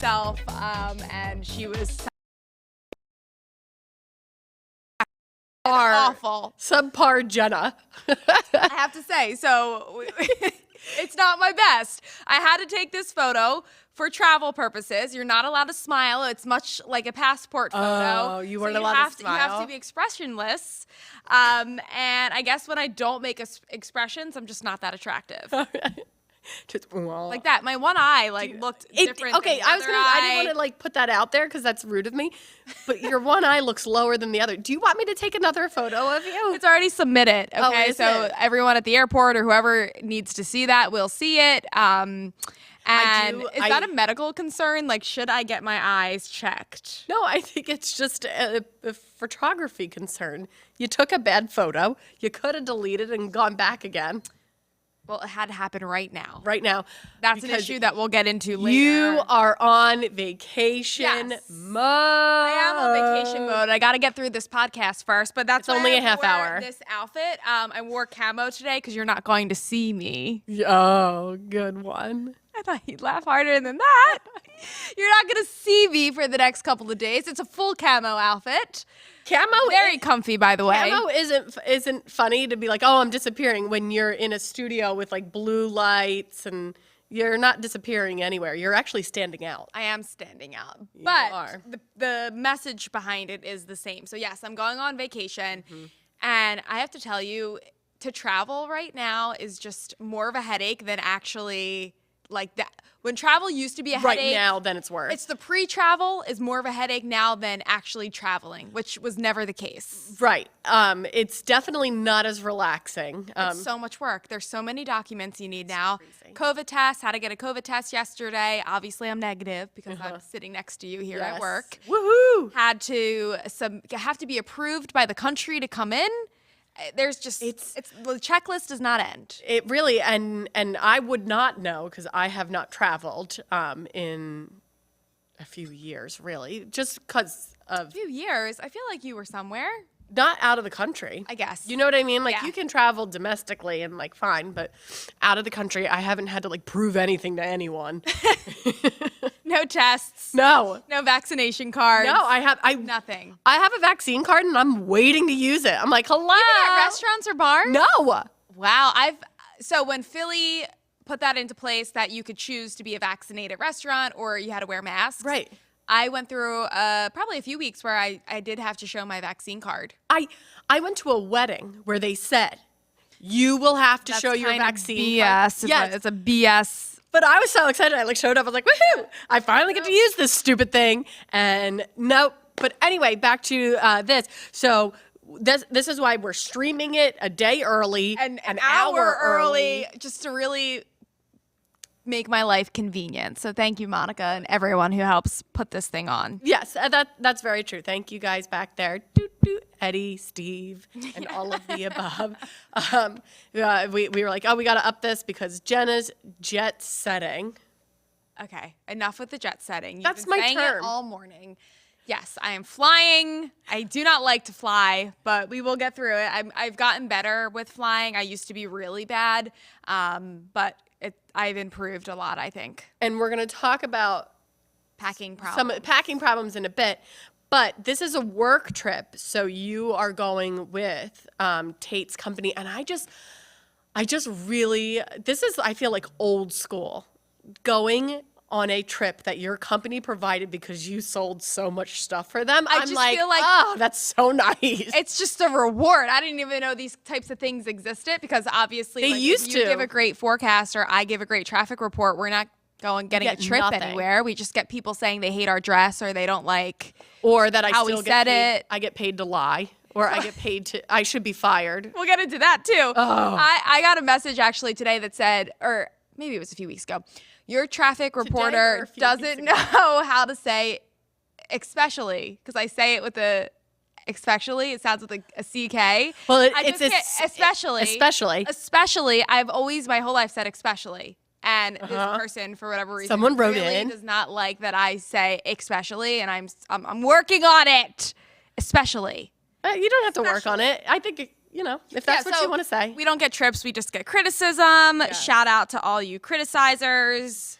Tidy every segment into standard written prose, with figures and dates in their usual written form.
Self, and she was awful. Subpar Jenna. I have to say, so it's not my best. I had to take this photo for travel purposes. You're not allowed to smile. It's much like a passport photo. Oh, you weren't allowed to smile? You have to be expressionless. And I guess when I don't make expressions, I'm just not that attractive. Just, like that. My one eye looked different. Okay, than the other I didn't want to put that out there because that's rude of me. But your one eye looks lower than the other. Do you want me to take another photo of you? It's already submitted. Okay, so everyone at the airport or whoever needs to see that will see it. And is that a medical concern? Like, should I get my eyes checked? No, I think it's just a photography concern. You took a bad photo. You could have deleted and gone back again. Well, it had to happen right now. Right now. That's an issue that we'll get into later. You are on vacation mode. I am on vacation mode. I got to get through this podcast first, but that's only a half hour. This outfit, I wore camo today because you're not going to see me. Oh, good one. I thought you'd laugh harder than that. You're not going to see me for the next couple of days. It's a full camo outfit. Camo very comfy, by the way. Camo isn't funny to be like, oh, I'm disappearing when you're in a studio with like blue lights and you're not disappearing anywhere. You're actually standing out. I am standing out, but the message behind it is the same. So yes, I'm going on vacation, and I have to tell you, to travel right now is just more of a headache than actually. Like that, when travel used to be a headache. Right now, then it's worse. It's the pre-travel is more of a headache now than actually traveling, which was never the case. Right. It's definitely not as relaxing. It's so much work. There's so many documents you need now. COVID test, had to get a COVID test yesterday. Obviously, I'm negative because I'm sitting next to you here at work. Woohoo! Have to be approved by the country to come in. There's just the checklist does not end. It really and I would not know because I have not traveled in a few years, really, just because of a few years. I feel like you were somewhere. Not out of the country, I guess. You know what I mean? Like you can travel domestically and like fine, but out of the country, I haven't had to like prove anything to anyone. No tests. No vaccination cards. No, nothing. I have a vaccine card and I'm waiting to use it. I'm like, hello. Even at restaurants or bars? No. Wow. So when Philly put that into place that you could choose to be a vaccinated restaurant or you had to wear masks. Right. I went through probably a few weeks where I did have to show my vaccine card. I went to a wedding where they said, you will have to show your vaccine card. Yes. It's a BS. But I was so excited. I showed up. I was like, woohoo! I finally get to use this stupid thing. And nope. But anyway, back to this. So this is why we're streaming it a day early. An hour early. Just to really make my life convenient. So thank you, Monica, and everyone who helps put this thing on. Yes, that's very true. Thank you guys back there. Eddie, Steve, and all of the above. We were like, oh, we got to up this because Jenna's jet setting. Okay, enough with the jet setting. That's my term. It all morning. Yes, I am flying. I do not like to fly, but we will get through it. I've gotten better with flying. I used to be really bad, but I've improved a lot, I think. And we're going to talk about packing problems. Some packing problems in a bit. But this is a work trip, so you are going with Tate's company, and I just really, I feel like old school, going on a trip that your company provided because you sold so much stuff for them. I'm like, feel like, oh, that's so nice. It's just a reward. I didn't even know these types of things existed because obviously they used to. You give a great forecast or I give a great traffic report, we're not getting a trip anywhere. We just get people saying they hate our dress or they don't like or that how we said it. I get paid to lie or I get paid to I should be fired. We'll get into that too. Oh. I got a message actually today that said, or maybe it was a few weeks ago, your traffic reporter doesn't know how to say especially because I say it with a especially it sounds like a CK. Well, especially I've always my whole life said especially. And this person, for whatever reason, someone wrote really does not like that I say especially, and I'm working on it. Especially. You don't have to work on it. I think you know, if that's what you want to say. We don't get trips, we just get criticism. Yes. Shout out to all you criticizers.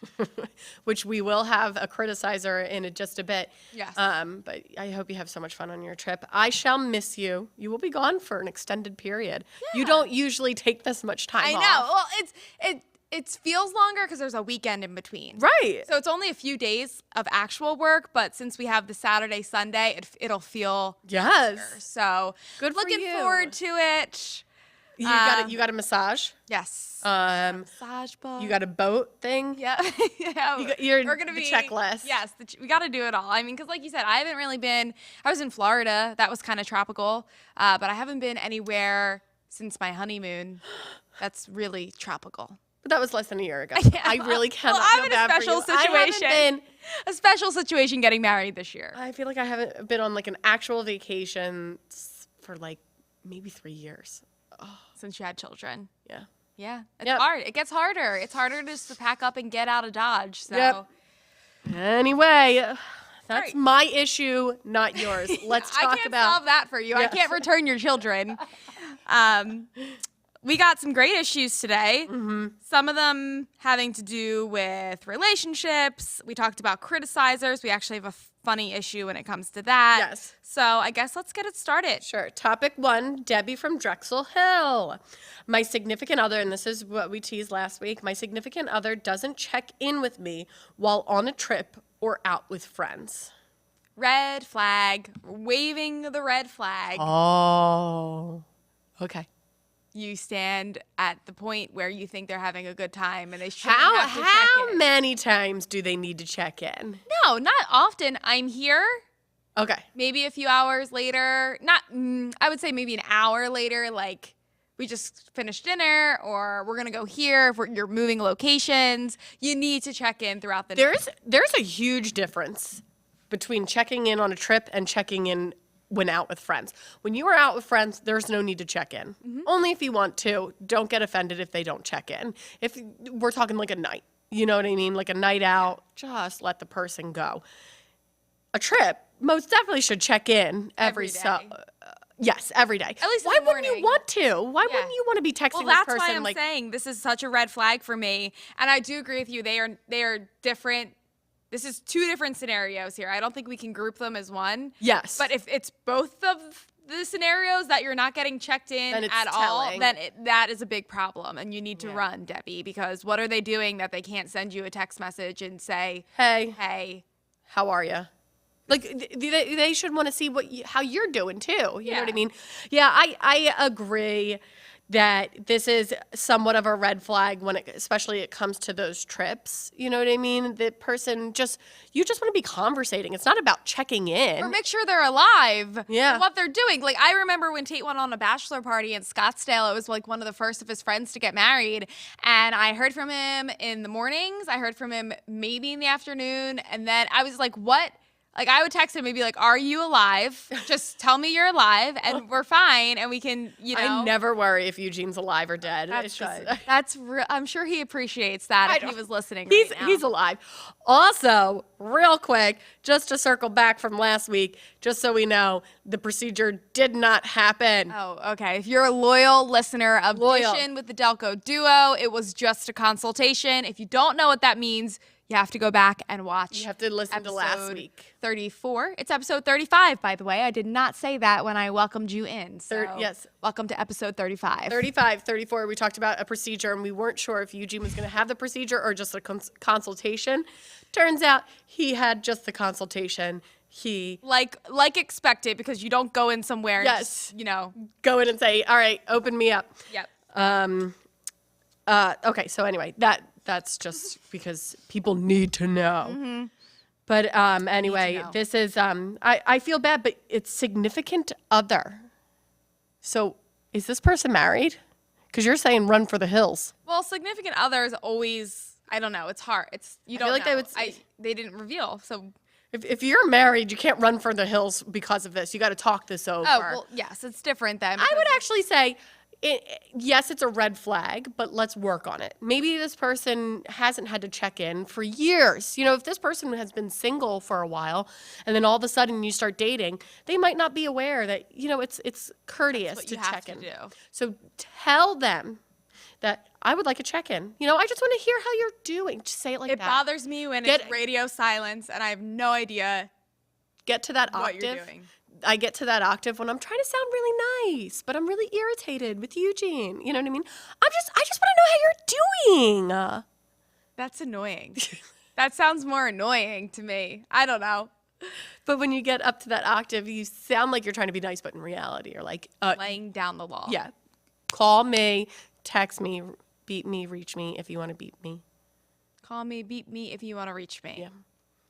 Which we will have a criticizer in just a bit. Yes. But I hope you have so much fun on your trip. I shall miss you. You will be gone for an extended period. Yeah. You don't usually take this much time off. I know. Well, it feels longer because there's a weekend in between. Right. So it's only a few days of actual work, but since we have the Saturday, Sunday, it'll feel longer. So good for you. Looking forward to it. You got a massage? Yes. Massage book. You got a boat thing? Yeah. We're gonna be the checklist. Yes, we got to do it all. I mean, because like you said, I haven't really been. I was in Florida. That was kind of tropical, but I haven't been anywhere since my honeymoon. That's really tropical. But that was less than a year ago. Yeah. I really cannot I'm feel in a bad special for you. situation. A special situation getting married this year. I feel like I haven't been on like an actual vacation for like maybe 3 years. Oh. Since you had children. Yeah. Yeah. It's hard. It gets harder. It's harder just to pack up and get out of Dodge. So. Anyway, that's my issue, not yours. Let's talk about. I can't solve that for you. Yes. I can't return your children. We got some great issues today. Mm-hmm. Some of them having to do with relationships. We talked about criticizers. We actually have a funny issue when it comes to that. Yes. So I guess let's get it started. Sure. Topic 1, Debbie from Drexel Hill. My significant other, and this is what we teased last week, my significant other doesn't check in with me while on a trip or out with friends. Red flag. Waving the red flag. Oh. Okay. You stand at the point where you think they're having a good time and they shouldn't have to check in. How many times do they need to check in? No, not often. I'm here. Okay. Maybe a few hours later. I would say maybe an hour later, like we just finished dinner or we're going to go here. If you're moving locations, you need to check in throughout the day. There's a huge difference between checking in on a trip and checking in when out with friends. When you are out with friends, there's no need to check in. Mm-hmm. Only if you want to. Don't get offended if they don't check in. If we're talking like a night, you know what I mean? Like a night out, just let the person go. A trip, most definitely should check in every day. Yes, every day. At least why wouldn't you want to? Why wouldn't you want to be texting this person? Well, that's why I'm saying this is such a red flag for me. And I do agree with you. They are different. This is 2 different scenarios here. I don't think we can group them as one. Yes. But if it's both of the scenarios that you're not getting checked in at all, then that is a big problem. And you need to run, Debbie, because what are they doing that they can't send you a text message and say, hey, how are you? Like, they should want to see how you're doing, too. You know what I mean? Yeah, I agree that this is somewhat of a red flag when especially it comes to those trips. You know what I mean? The person you just want to be conversating. It's not about checking in. Or make sure they're alive. Yeah. And what they're doing. Like, I remember when Tate went on a bachelor party in Scottsdale, it was like one of the first of his friends to get married. And I heard from him in the mornings. I heard from him maybe in the afternoon. And then I was like, what? Like, I would text him and be like, are you alive? Just tell me you're alive and we're fine and we can, I never worry if Eugene's alive or dead. That's good. That's I'm sure he appreciates that if he was listening right now. He's alive. Also, real quick, just to circle back from last week, just so we know, the procedure did not happen. Oh, okay. If you're a loyal listener of Dishin with the Delco Duo, it was just a consultation. If you don't know what that means, you have to go back and watch. You have to listen to last week. 34. It's episode 35, by the way. I did not say that when I welcomed you in. So yes. Welcome to episode 35. 34, we talked about a procedure, and we weren't sure if Eugene was going to have the procedure or just a consultation. Turns out he had just the consultation. He like expected, because you don't go in somewhere and just, go in and say, all right, open me up. Yep. Okay, so anyway, that's just because people need to know. Mm-hmm. But anyway, this is, I feel bad, but it's significant other. So is this person married? Because you're saying run for the hills. Well, significant other is always, I don't know, it's hard. You don't know. They didn't reveal, so. If you're married, you can't run for the hills because of this. You got to talk this over. Oh, well, yes, it's different then. I would actually say, yes, it's a red flag, but let's work on it. Maybe this person hasn't had to check in for years. You know, if this person has been single for a while and then all of a sudden you start dating, they might not be aware that, you know, it's courteous to check in. So tell them that I would like a check-in. You know, I just want to hear how you're doing. Just say it like that. It bothers me when it's radio silence and I have no idea get to that octave. What you're doing. I get to that octave when I'm trying to sound really nice, but I'm really irritated with Eugene. You know what I mean? I just want to know how you're doing. That's annoying. That sounds more annoying to me. I don't know. But when you get up to that octave, you sound like you're trying to be nice, but in reality, you're like laying down the law. Yeah. Call me, text me, beat me, reach me if you want to beat me. Call me, beat me if you want to reach me. Yeah.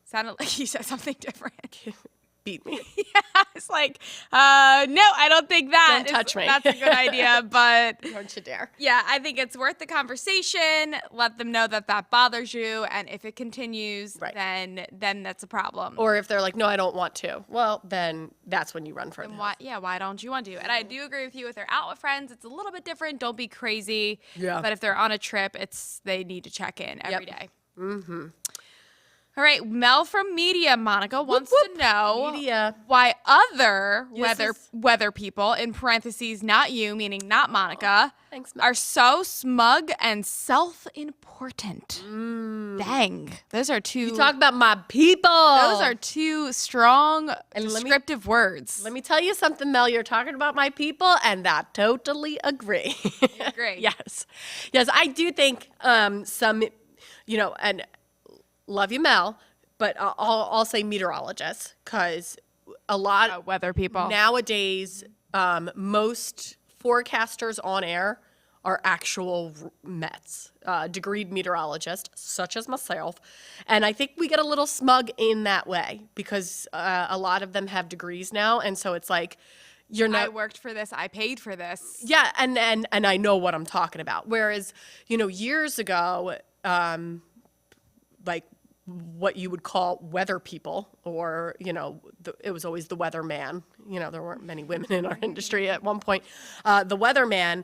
Sounded like you said something different. Beat me. Yeah, it's like, no, I don't think Don't touch me. That's a good idea, but Don't you dare. Yeah, I think it's worth the conversation. Let them know that bothers you, and if it continues, then that's a problem. Or if they're like, no, I don't want to. Well, then that's when you run for it. Why don't you want to? And I do agree with you. If they're out with friends, it's a little bit different. Don't be crazy. Yeah. But if they're on a trip, they need to check in every day. Mm-hmm. All right, Mel from Media, Monica, wants to know why other weather people, in parentheses, not you, meaning not Monica, thanks, Mel, are so smug and self-important. Dang. Those are two... You talk about my people. Those are two strong, descriptive words. Let me tell you something, Mel. You're talking about my people, and I totally agree. You agree? Yes. Yes, I do think some, you know, and... Love you, Mel, but I'll say meteorologists, because a lot of weather people nowadays, most forecasters on air are actual Mets, degreed meteorologists, such as myself. And I think we get a little smug in that way because a lot of them have degrees now. And so it's like, you're not. I worked for this. I paid for this. Yeah. And I know what I'm talking about. Whereas, you know, years ago, like what you would call weather people, or, you know, it was always the weatherman. You know, there weren't many women in our industry at one point. The weatherman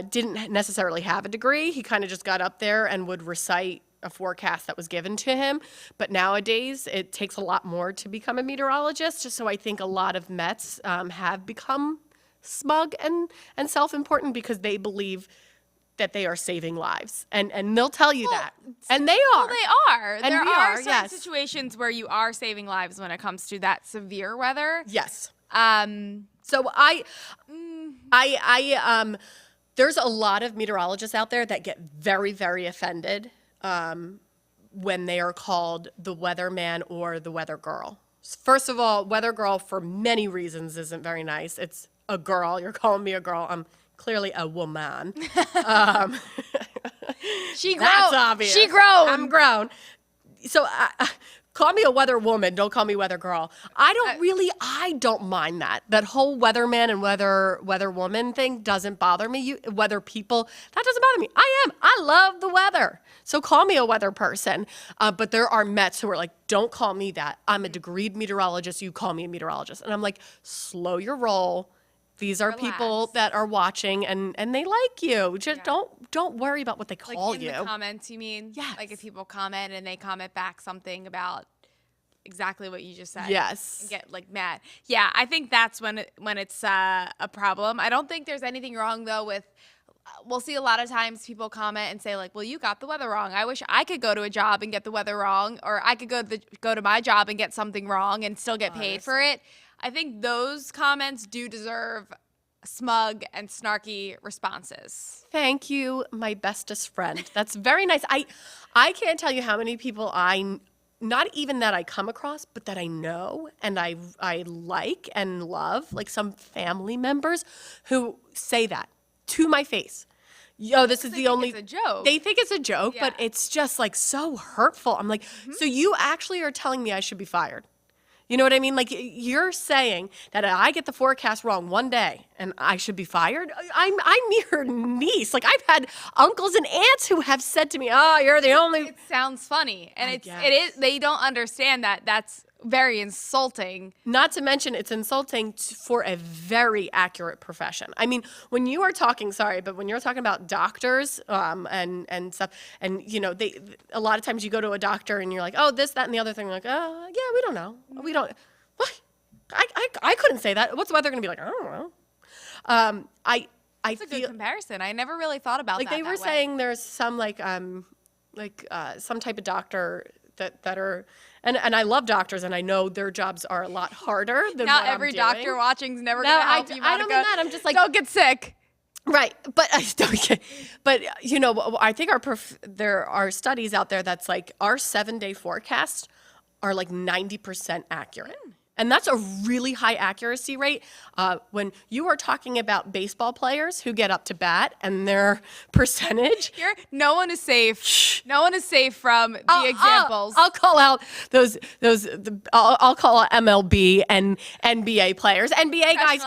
didn't necessarily have a degree. He kind of just got up there and would recite a forecast that was given to him. But nowadays, it takes a lot more to become a meteorologist. So I think a lot of Mets have become smug and self-important because they believe that they are saving lives, and they'll tell you that, and they are. Well, they are. And there we are are, certain situations where you are saving lives when it comes to that severe weather. Yes. So I there's a lot of meteorologists out there that get very, very offended when they are called the weatherman or the weather girl. First of all, weather girl for many reasons isn't very nice. It's a girl. You're calling me a girl. I'm clearly a woman. She grown. That's obvious. She grown. I'm grown. So call me a weather woman. Don't call me weather girl. I don't mind that. That whole weatherman and weather woman thing doesn't bother me. Weather people, that doesn't bother me. I love the weather. So call me a weather person. But there are Mets who are like, don't call me that. I'm a degreed meteorologist. You call me a meteorologist. And I'm like, slow your roll. These are people that are watching and they like you. Just don't worry about what they call you. Like in the comments, you mean? Yes. Like if people comment and they comment back something about exactly what you just said. Yes. And get like mad. Yeah, I think that's when it's a problem. I don't think there's anything wrong though with. We'll see a lot of times people comment and say like, well, you got the weather wrong. I wish I could go to a job and get the weather wrong, or I could go to my job and get something wrong and still get paid for it. I think those comments do deserve smug and snarky responses. Thank you, my bestest friend. That's very nice. I can't tell you how many people not even that I come across, but that I know and I like and love, like some family members who say that to my face. Yo, this is the only. It's a joke. They think it's a joke, but it's just like so hurtful. I'm like, so you actually are telling me I should be fired? You know what I mean? Like you're saying that I get the forecast wrong one day and I should be fired. I'm your niece. Like I've had uncles and aunts who have said to me, "Oh, you're the only." It sounds funny, and it is. They don't understand that that's very insulting. Not to mention it's insulting for a very accurate profession. I mean, when you are talking, when you're talking about doctors and stuff, and a lot of times you go to a doctor and you're like, oh, this, that, and the other thing. Like, oh, yeah, we don't know. We don't. What? I couldn't say that. What's the weather going to be like? I don't know. That's a good comparison. I never really thought about that. They were saying there's some some type of doctor that are, and I love doctors, and I know their jobs are a lot harder than not what every I'm doctor doing. watching's never gonna help you. I don't mean that. I'm just like, don't get sick. Right, but I don't get. But I think there are studies out there that's like our 7-day forecasts are like 90% accurate. And that's a really high accuracy rate. When you are talking about baseball players who get up to bat and their percentage. Here, no one is safe. Shh. No one is safe from the examples. I'll call out I'll call out MLB and NBA players, NBA guys,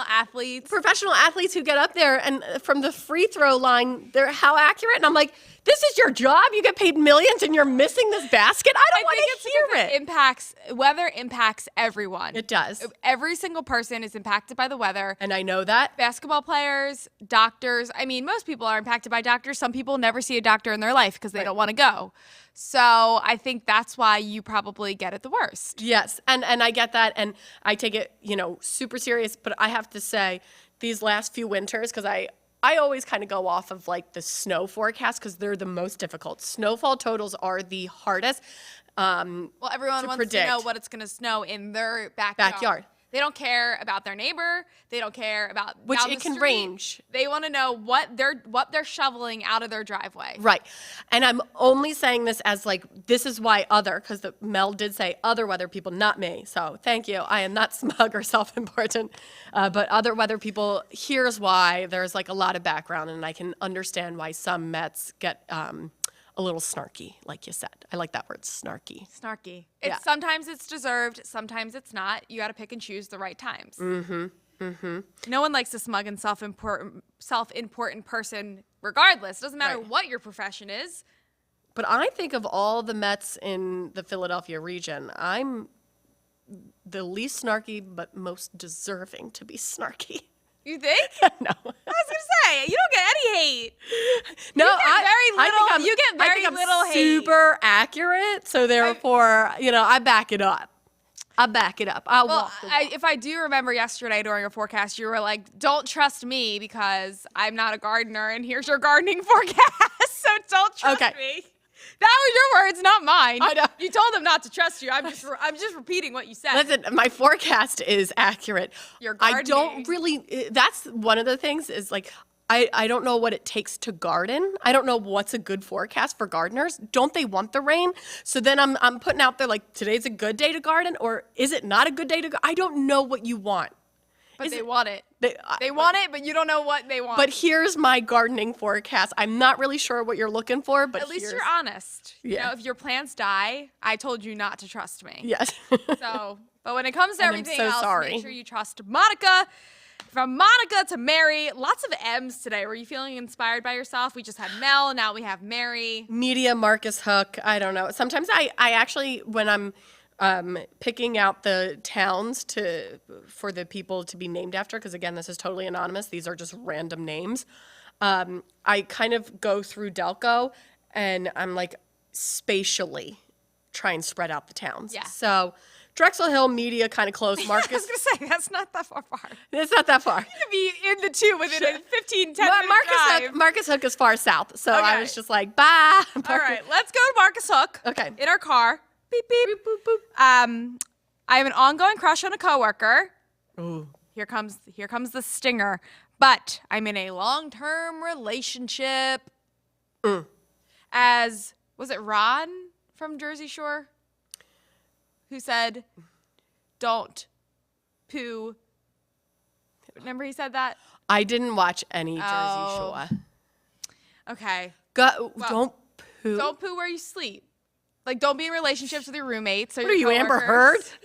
professional athletes who get up there and from the free throw line, they're how accurate. And I'm like, this is your job. You get paid millions, and you're missing this basket. I don't want to hear it. Weather impacts everyone. It does. Every single person is impacted by the weather. And I know that. Basketball players, doctors. I mean, most people are impacted by doctors. Some people never see a doctor in their life because they don't want to go. So I think that's why you probably get it the worst. Yes, and I get that, and I take it, super serious. But I have to say, these last few winters, because I always kind of go off of like the snow forecast because they're the most difficult. Snowfall totals are the hardest. Well, everyone wants to know what it's going to snow in their backyard. They don't care about their neighbor. They don't care about which down it the can street. range. They want to know what they're shoveling out of their driveway. Right, and I'm only saying this as like this is why because Mel did say other weather people, not me. So thank you. I am not smug or self-important, but other weather people. Here's why. There's like a lot of background, and I can understand why some Mets get a little snarky, like you said. I like that word, snarky. Snarky. Sometimes it's deserved, sometimes it's not. You got to pick and choose the right times. Mm-hmm. Mm-hmm. No one likes a smug and self-important person regardless. Doesn't matter what your profession is. But I think of all the Mets in the Philadelphia region, I'm the least snarky but most deserving to be snarky. You think? No. I was gonna say you don't get any hate. No, you get very little hate. Super accurate, so therefore, I back it up. If I do remember yesterday during a forecast, you were like, "Don't trust me because I'm not a gardener, and here's your gardening forecast, so don't trust me." That was your words, not mine. I know. You told them not to trust you. I'm just repeating what you said. Listen, my forecast is accurate. Your gardening. I don't really. That's one of the things is like I don't know what it takes to garden. I don't know what's a good forecast for gardeners. Don't they want the rain? So then I'm putting out there like today's a good day to garden, or is it not a good day to garden? I don't know what you want. But they want it. They want it, but you don't know what they want. But here's my gardening forecast. I'm not really sure what you're looking for, but at least you're honest. Yeah. If your plants die, I told you not to trust me. Yes. But when it comes to everything else, sorry. make sure you trust Monica. From Monica to Mary, lots of M's today. Were you feeling inspired by yourself? We just had Mel, now we have Mary. Media, Marcus Hook. I don't know. Sometimes I actually, when I'm picking out the towns for the people to be named after, because again, this is totally anonymous. These are just random names. I kind of go through Delco, and I'm like spatially try and spread out the towns. Yeah. So Drexel Hill, Media, kind of close. Marcus. I was going to say, that's not that far. It's not that far. You could be in the two within a 15, 10 minute drive. Marcus Hook is far south, so I was just like, bye. All right, let's go to Marcus Hook. Okay. In our car. Beep, beep. Boop, boop, boop. I have an ongoing crush on a coworker. Ooh. Here comes the stinger. But I'm in a long-term relationship. As, was it Ron from Jersey Shore? Who said, don't poo. Remember he said that? I didn't watch any Jersey Shore. Okay. Don't poo. Don't poo where you sleep. Like, don't be in relationships with your roommates or What are your you, Amber coworkers. Heard?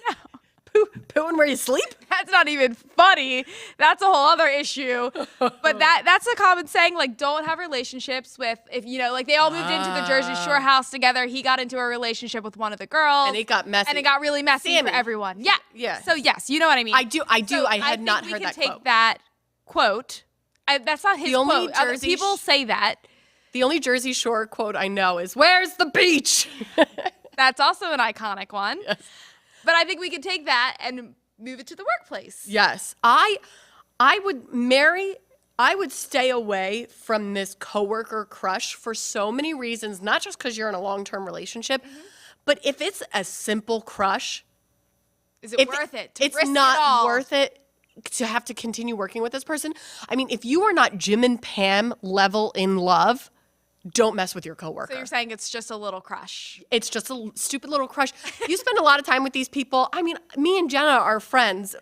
No. Pooing where you sleep? That's not even funny. That's a whole other issue. But that's a common saying, like, don't have relationships with, if you know, like they all moved into the Jersey Shore house together. He got into a relationship with one of the girls. And it got messy. And it got really messy for everyone. Yeah. Yeah. So yes, you know what I mean. I do. So I had not heard that quote. We can take that quote. That's not his quote. Other people say that. The only Jersey Shore quote I know is, "Where's the beach?" That's also an iconic one. Yes. But I think we could take that and move it to the workplace. Yes. I would stay away from this coworker crush for so many reasons, not just because you're in a long-term relationship, but if it's a simple crush, is it worth it? It's not worth it to have to continue working with this person. I mean, if you are not Jim and Pam level in love, don't mess with your coworker. So you're saying it's just a little crush. It's just a stupid little crush. You spend a lot of time with these people. I mean, me and Jenna are friends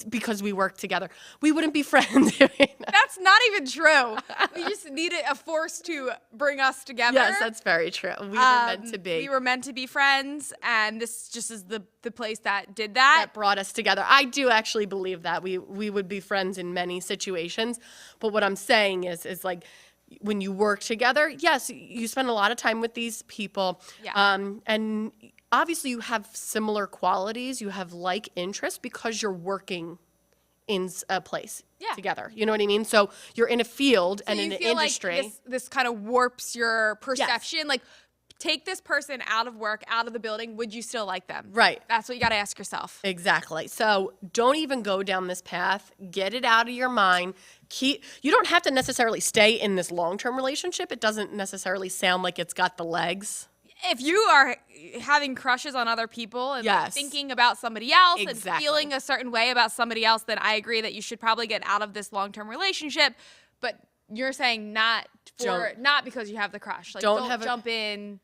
because we work together. We wouldn't be friends. That's not even true. We just needed a force to bring us together. Yes, that's very true. We were meant to be. We were meant to be friends, and this just is the place that did that. That brought us together. I do actually believe that we would be friends in many situations. But what I'm saying is like, when you work together, yes, you spend a lot of time with these people. Yeah. And obviously you have similar qualities. You have like interests because you're working in a place together. You know what I mean? So you're in a field and in an industry. Like this kind of warps your perception. Yes. Like, take this person out of work, out of the building. Would you still like them? Right. That's what you got to ask yourself. Exactly. So don't even go down this path. Get it out of your mind. You don't have to necessarily stay in this long-term relationship. It doesn't necessarily sound like it's got the legs. If you are having crushes on other people and thinking about somebody else and feeling a certain way about somebody else, then I agree that you should probably get out of this long-term relationship. But you're saying not because you have the crush. Like, don't jump in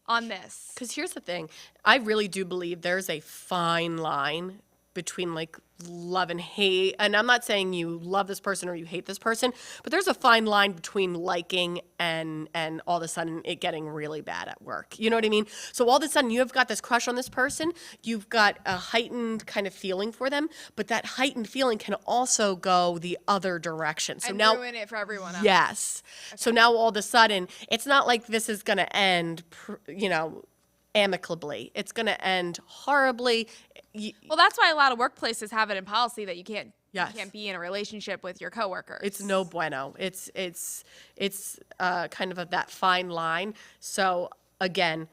on this. Because here's the thing. I really do believe there's a fine line between like love and hate. And I'm not saying you love this person or you hate this person, but there's a fine line between liking and all of a sudden it getting really bad at work. You know what I mean? So all of a sudden you have got this crush on this person. You've got a heightened kind of feeling for them, but that heightened feeling can also go the other direction. So and now ruin it for everyone else. Yes. Okay. So now all of a sudden it's not like this is going to end, amicably. It's going to end horribly. Well, that's why a lot of workplaces have it in policy that you can't be in a relationship with your coworkers. It's no bueno. It's kind of that fine line. So again,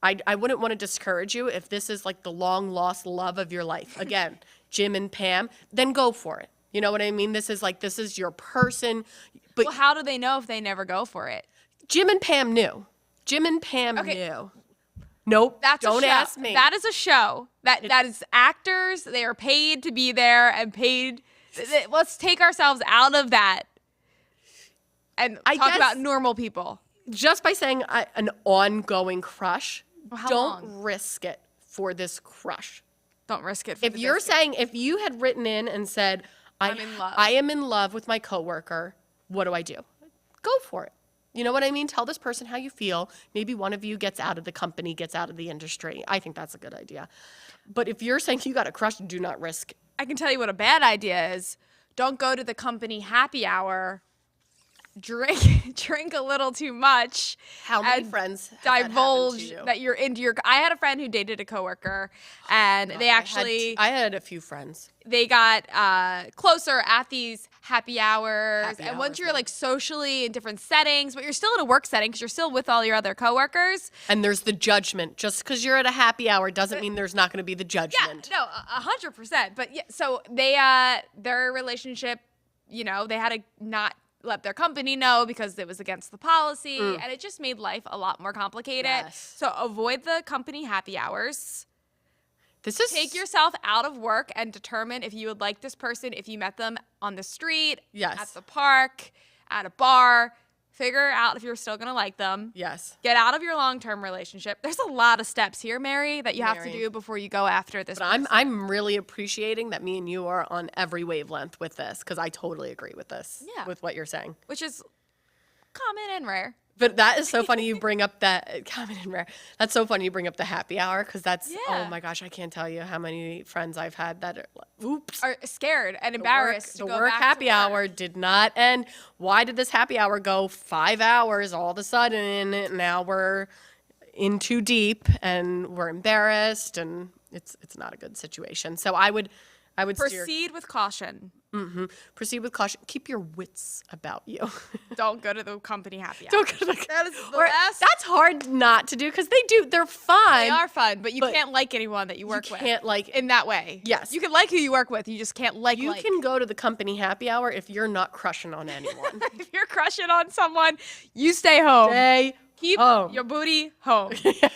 I wouldn't want to discourage you if this is like the long lost love of your life. Again, Jim and Pam, then go for it. You know what I mean? This is your person. But well, how do they know if they never go for it? Jim and Pam knew. Jim and Pam knew. Nope. Don't ask me. That is a show. That is actors. They are paid to be there and paid. Let's take ourselves out of that and talk about normal people. Just by saying an ongoing crush, don't risk it for this crush. Don't risk it. If you're saying, if you had written in and said, I am in love with my coworker, what do I do? Go for it. You know what I mean? Tell this person how you feel. Maybe one of you gets out of the company, gets out of the industry. I think that's a good idea. But if you're saying you got a crush, do not risk. I can tell you what a bad idea is. Don't go to the company happy hour. Drink a little too much. How many friends divulge that you're into your? I had a friend who dated a coworker, and they actually. I had a few friends. They got closer at these happy hours, and once you're like socially in different settings, but you're still in a work setting because you're still with all your other coworkers. And there's the judgment. Just because you're at a happy hour doesn't mean there's not going to be the judgment. Yeah, no, 100%. But yeah, so they their relationship, they had to not let their company know because it was against the policy, and it just made life a lot more complicated. Yes. So avoid the company happy hours. Take yourself out of work and determine if you would like this person if you met them on the street, at the park, at a bar. Figure out if you're still going to like them. Yes. Get out of your long-term relationship. There's a lot of steps here, Mary, that you have to do before you go after this person. I'm really appreciating that me and you are on every wavelength with this because I totally agree with this, with what you're saying. Which is common and rare. But that is so funny you bring up that common and rare. That's so funny you bring up the happy hour because that's, oh my gosh, I can't tell you how many friends I've had that are scared and embarrassed to the go work back happy to work. hour did not end. Why did this happy hour go 5 hours all of a sudden? Now we're in too deep and we're embarrassed and it's not a good situation. So I would Proceed with caution. proceed with caution. Keep your wits about you. Don't go to the company happy hour. Don't go to the That is the best. That's hard not to do because they're fun. They are fun, but you can't like anyone that you work with. You can't like in that way. Yes. You can like who you work with. You just can't like. You can go to the company happy hour if you're not crushing on anyone. If you're crushing on someone, you stay home. Keep home. your booty home. Okay?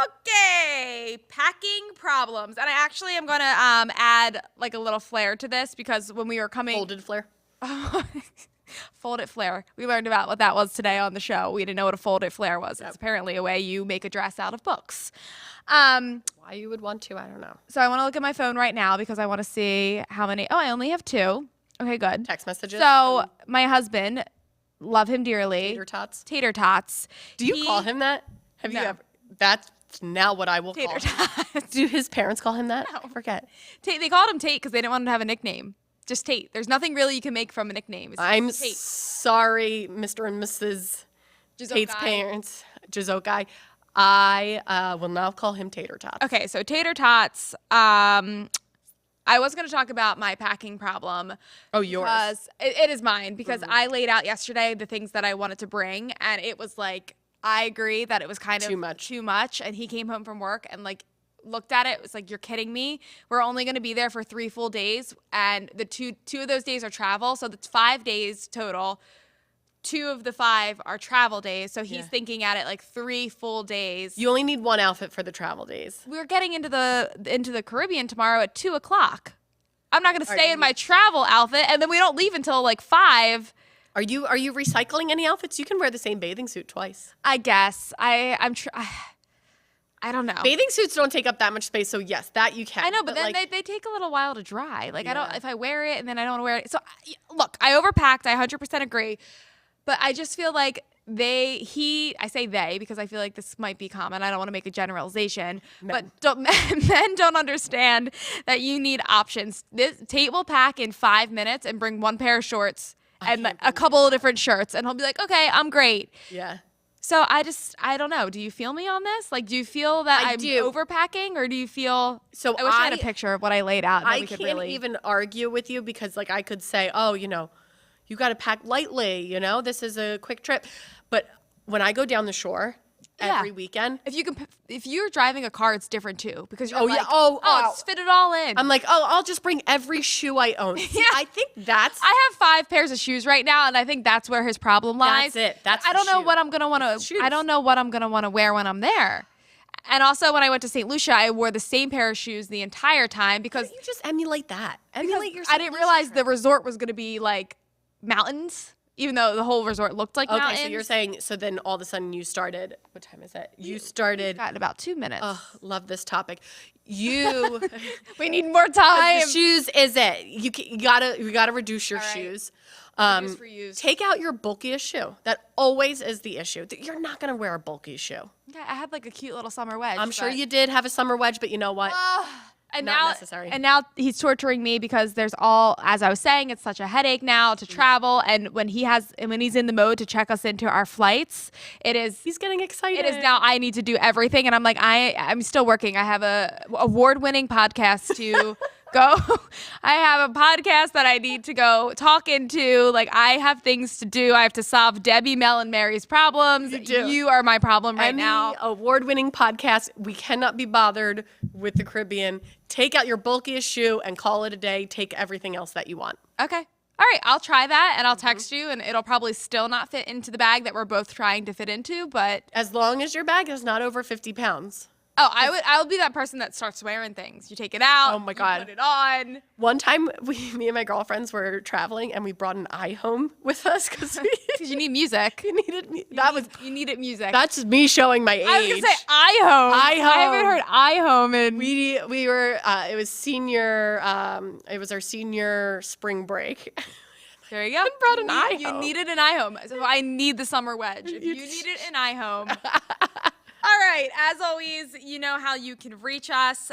Okay, packing problems. And I actually am going to add like a little flair to this because when we were coming... Folded flare. Folded flare. We learned about what that was today on the show. We didn't know what a folded flare was. Yep. It's apparently a way you make a dress out of books. Why you would want to, I don't know. So I want to look at my phone right now because I want to see how many... Oh, I only have 2. Okay, good. Text messages. So my husband, love him dearly. Tater tots. Tater tots. Do you call him that? Have you ever? That's now what I will call him. Do his parents call him that? No. I forget. They called him Tate because they didn't want him to have a nickname. Just Tate. There's nothing really you can make from a nickname. I'm Tate. sorry, Mr. and Mrs. Tate's parents. Jizokai. I will now call him Tater Tots. Okay, so Tater Tots. I was going to talk about my packing problem. Oh, yours. Because it is mine because I laid out yesterday the things that I wanted to bring, and it was like, I agree that it was kind of too much. And he came home from work and like looked at it. It was like, you're kidding me. We're only going to be there for 3 full days. And the two of those days are travel. So that's 5 days total. 2 of the 5 are travel days. So he's thinking at it like 3 full days. You only need one outfit for the travel days. We're getting into the Caribbean tomorrow at 2:00. I'm not going to stay in my travel outfit. And then we don't leave until like 5. Are you recycling any outfits? You can wear the same bathing suit twice. I guess. I don't know. Bathing suits don't take up that much space, so yes, that you can. I know, but then like, they take a little while to dry. Like I don't, if I wear it and then I don't want to wear it. So look, I overpacked. I 100% agree, but I just feel like I say they because I feel like this might be common. I don't want to make a generalization, but men don't understand that you need options. Tate will pack in 5 minutes and bring 1 pair of shorts and a couple of different shirts, and he'll be like, okay, I'm great. Yeah. So I don't know. Do you feel me on this? Like, do you feel that I'm overpacking, or do you feel? So I wish I had a picture of what I laid out. I can't even argue with you because, like, I could say, oh, you got to pack lightly. This is a quick trip. But when I go down the shore every weekend, if you're driving a car, it's different too because you're let's fit it all in. I'm like, I'll just bring every shoe I own. See, I think that's. I have 5 pairs of shoes right now, and I think that's where his problem lies. That's it. I don't know what I'm gonna want to. I don't know what I'm gonna want to wear when I'm there. And also, when I went to St. Lucia, I wore the same pair of shoes the entire time because you just emulate that. Emulate your. I didn't realize the resort was gonna be like mountains. Even though the whole resort looked like mountains. Okay, so you're saying, so then all of a sudden you started, what time is it? You started. Got in about 2 minutes. Oh, love this topic. We need more time. The shoes is it. You gotta reduce your shoes. Reduce for use. Take out your bulkiest shoe. That always is the issue. You're not gonna wear a bulky shoe. Yeah, I had like a cute little summer wedge. I'm sure you did have a summer wedge, but you know what? Not necessary. And now he's torturing me because as I was saying, it's such a headache now to travel. And when he's in the mode to check us into our flights, he's getting excited. It is now I need to do everything. And I'm like, I'm still working. I have a award-winning podcast to go. I have a podcast that I need to go talk into. Like, I have things to do. I have to solve Debbie, Mel, and Mary's problems. You are my problem right now. Award-winning podcast. We cannot be bothered with the Caribbean. Take out your bulkiest shoe and call it a day. Take everything else that you want. Okay. All right. I'll try that, and I'll text you, and it'll probably still not fit into the bag that we're both trying to fit into, but... As long as your bag is not over 50 pounds. Oh, I'll be that person that starts wearing things. You take it out. Oh my God. You put it on. One time, me and my girlfriends were traveling, and we brought an iHome with us because you need music. You needed music. That's me showing my age. I was gonna say iHome. I haven't heard iHome in. We were. It was our senior spring break. My There you go. brought an You iHome. needed an iHome. So I need the summer wedge. If you needed an iHome. All right. As always, you know how you can reach us.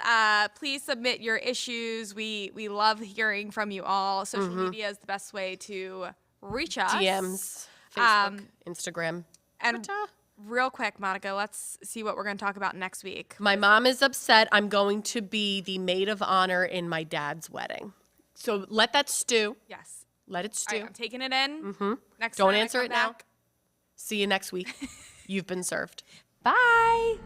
Please submit your issues. We love hearing from you all. Social media is the best way to reach us. DMs, Facebook, Instagram. And real quick, Monica, let's see what we're going to talk about next week. My mom is upset. I'm going to be the maid of honor in my dad's wedding. So let that stew. Yes. Let it All stew. right, I'm taking it in. Don't answer it now. See you next week. You've been served. Bye.